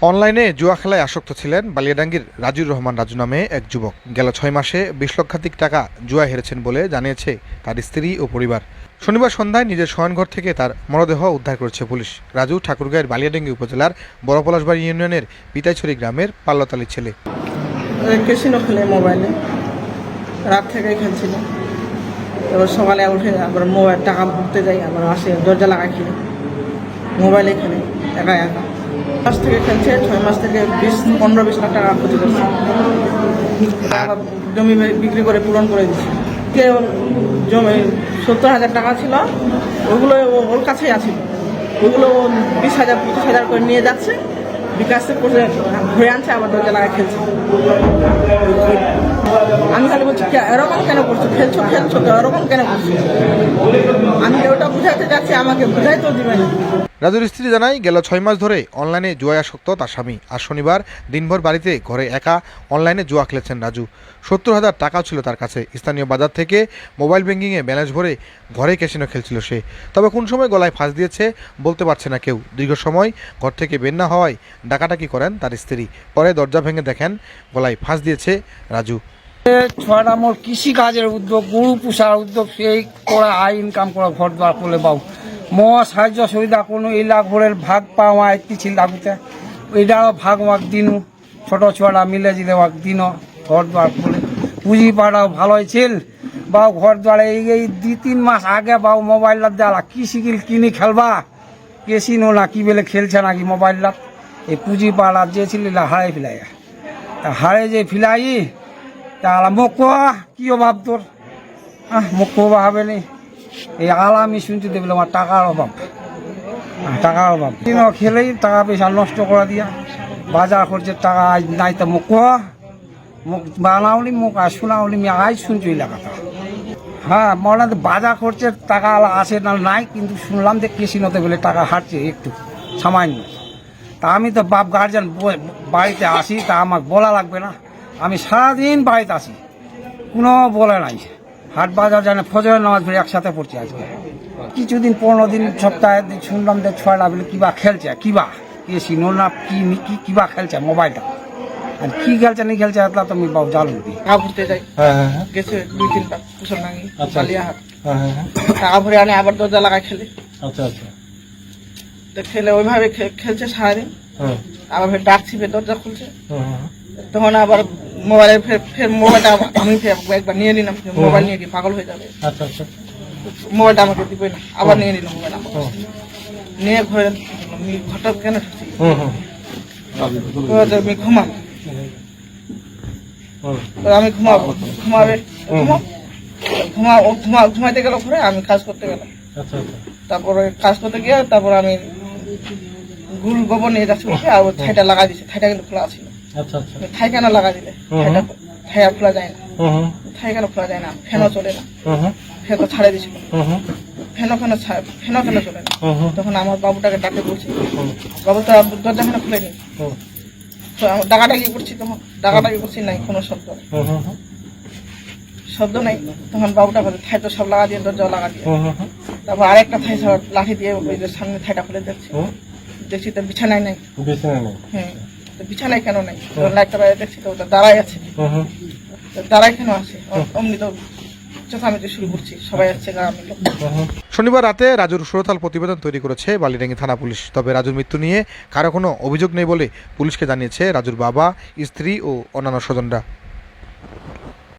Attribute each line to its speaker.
Speaker 1: অনলাইনে জুয়া খেলায় আসক্ত ছিলেন বালিয়াডাঙ্গির রাজুর রহমান রাজু নামে এক যুবক। গেল 6 মাসে 20 লক্ষাধিক টাকা জুয়া হেরেছেন বলে জানিয়েছে তার স্ত্রী ও পরিবার। শনিবার সন্ধ্যায় নিজের শয়নঘর থেকে তার মরদেহ উদ্ধার করেছে পুলিশ। রাজু ঠাকুরগাঁয়ের বালিয়াডাঙ্গি উপজেলার বড় পলাশবাড়ি ইউনিয়নের পিতাইছড়ি গ্রামের পাল্লতালি ছেলে।
Speaker 2: ক্যাসিনো খেলে মোবাইলে রাত থেকে খেলছিল। এবার সকালে উঠে আবার মোবাইল টাকা ভরতে যাই, আবার আসে দরজা লাগাই খেলে মোবাইলে খেলে একা একা। মাস থেকে খেলছে, 6 মাস থেকে 15-20 লাখ টাকা ক্ষতি করছে। আবার জমি বিক্রি করে পূরণ করে দিচ্ছে। জমি 70,000 টাকা ছিল, ওগুলো ওর কাছেই আছে। ওগুলো 20,000-25,000 করে নিয়ে যাচ্ছে, বিকাশে করে ঘুরে আনছে, আবার দরজা লাগায় খেলছে। আমি খালি বলছি এরকম কেন করছো, খেলছো তো এরকম কেন করছো? আমি ওটা বুঝাইতে যাচ্ছি, আমাকে বুঝাইতেও দিবে না।
Speaker 1: রাজুর স্ত্রী জানায়, গেল 6 মাস ধরে অনলাইনে জুয়ায় আসক্ত তার স্বামী। আর শনিবার দিনভর বাড়িতে ঘরে একা অনলাইনে জুয়া খেলেছেন রাজু। 70,000 টাকাও ছিল তার কাছে। স্থানীয় বাজার থেকে মোবাইল ব্যাংকিংয়ে ব্যালেন্স ভরে ঘরে ক্যাসিনো খেলছিল সে। তবে কোন সময় গলায় ফাঁস দিয়েছে বলতে পারছে না কেউ। দীর্ঘ সময় ঘর থেকে বের না হওয়ায় ডাকাডাকি করেন তার স্ত্রী। পরে দরজা ভেঙে দেখেন গলায় ফাঁস দিয়েছে রাজু।
Speaker 3: ছয়টা মোর কৃষিকাজের উদ্যোগ, গরু পুষার উদ্যোগ, সেই করা আয় ইনকাম করা ঘর দ্বার করলে পাও ম সাহায্য সুবিধা কোনো এলা ঘরের ভাগ পাওয়া একটি ছিল লাগুতে ওইটাও ভাগ দিন ছোট ছুয়াটা মিলে দিলে দিন ঘর দ্বার করলে পুঁজি পাড়াও ভালোই ছিল। বাউ ঘর দ্বারে এই 2-3 মাস আগে বাউ মোবাইলটা দেওয়া কি শিখিল কিনি খেলবা কেসিনো না কি বলে খেলছে নাকি মোবাইলটা। এই পুঁজি পাড়া যে ছিল হারাই ফেলাই, হারে যে ফিলাই তাহলে মোক কি অভাব তোর, মোক ভাবে নি এই আলামি শুনতে দেবে আমার টাকার অভাব, খেলেই টাকা পয়সা নষ্ট করে দিয়া বাজার খরচের টাকা আজ নাই। তো মোক বানাওলি মোক আর শোনাওলি আমি আজ শুনছি ওই লেখাটা। হ্যাঁ মনে বাজার খরচের টাকা আছে না নাই, কিন্তু শুনলাম যে কেসিনোতে বলে টাকা হাঁটছে একটু সামান্য। তা আমি তো বাপ গার্জেন বাড়িতে আসি, তা আমাকে বলা লাগবে না? আমি সারাদিন বাড়িতে আসি, কোনো বলে নাই। হাট বাজার জানে ফজরের নামাজ পড়ে একসাথে পড়ছি। আজকে কিছুদিন 15 দিন সপ্তাহে শুনলাম যে 6টা বলে কিবা খেলছে, কিবা কেসিনো না কিবা খেলছে মোবাইলটা। আর কি খেলছে নি খেলছে এতলা তুমি বাবু জানো দি
Speaker 2: টাকা ভরতে যাই, গেছে 2-3টা কুশল নাঙ্গি বালিয়াহাট। টাকা ভরে আনে, আবার দরজা লাগায় খেলে। তো খেলে ওইভাবে খেলছে সারাদিন। আবার ফের ডাকছি, ফের দরজা খুলছে। তখন আবার মোবাইলের ফের মোবাইলটা আমি একবার নিয়ে নিলাম। মোবাইল নিয়ে কি পাগল হয়ে যাবে? মোবাইলটা আমাকে দিবে না, আবার নিয়ে নিলাম মোবাইল। নিয়ে ঘরটা কেন ঢুকছি, আমি ঘুমাবে ঘুমাইতে গেল ঘরে, আমি কাজ করতে গেলাম। তারপরে কাজ করতে গিয়ে তারপর আমি গুল গোবর নিয়ে যাচ্ছি, আর থাইটা লাগা দিচ্ছে। থাইটা কিন্তু খোলা ছিল। থাই কেন লাগা দিলে থাই আর খোলা যায় না, থাই কেন খোলা যায় না, ফ্যানও চলে না। ফ্যান তো ছাড়ে দিছিল, ফ্যানও কেন চলে না। তখন আমার বাবুটাকে ডাকে বলছি, বাবু তো দরজা কেন খুলেনি। ডাকাডাকি করছি, তখন ডাকাডাকি করছি, নাই কোনো শব্দ নাই। তখন বাবুটা বলে থাই তো সব লাগা দিয়ে, দরজাও লাগা দিয়ে। তারপর আরেকটা থাই লাঠি দিয়ে ওই যে সামনে থাইটা খুলে দেখছি তো বিছানায় নাই। হ্যাঁ, বিছানায় কেন নাই? লাইটটা বাইরে দেখছি তো ওটা দাঁড়াই আছে। দাঁড়াই কেন আছে? অমনি তো চেঁচামেচি শুরু করছি, সবাই আসছে গ্রামের লোক।
Speaker 1: শনিবার রাতে রাজুর সুরতাল প্রতিবেদন তৈরি করেছে বালিডাঙ্গি থানা পুলিশ। তবে রাজুর মৃত্যু নিয়ে কারো কোনো অভিযোগ নেই বলে পুলিশকে জানিয়েছে রাজুর বাবা, স্ত্রী ও অন্যান্য স্বজনরা।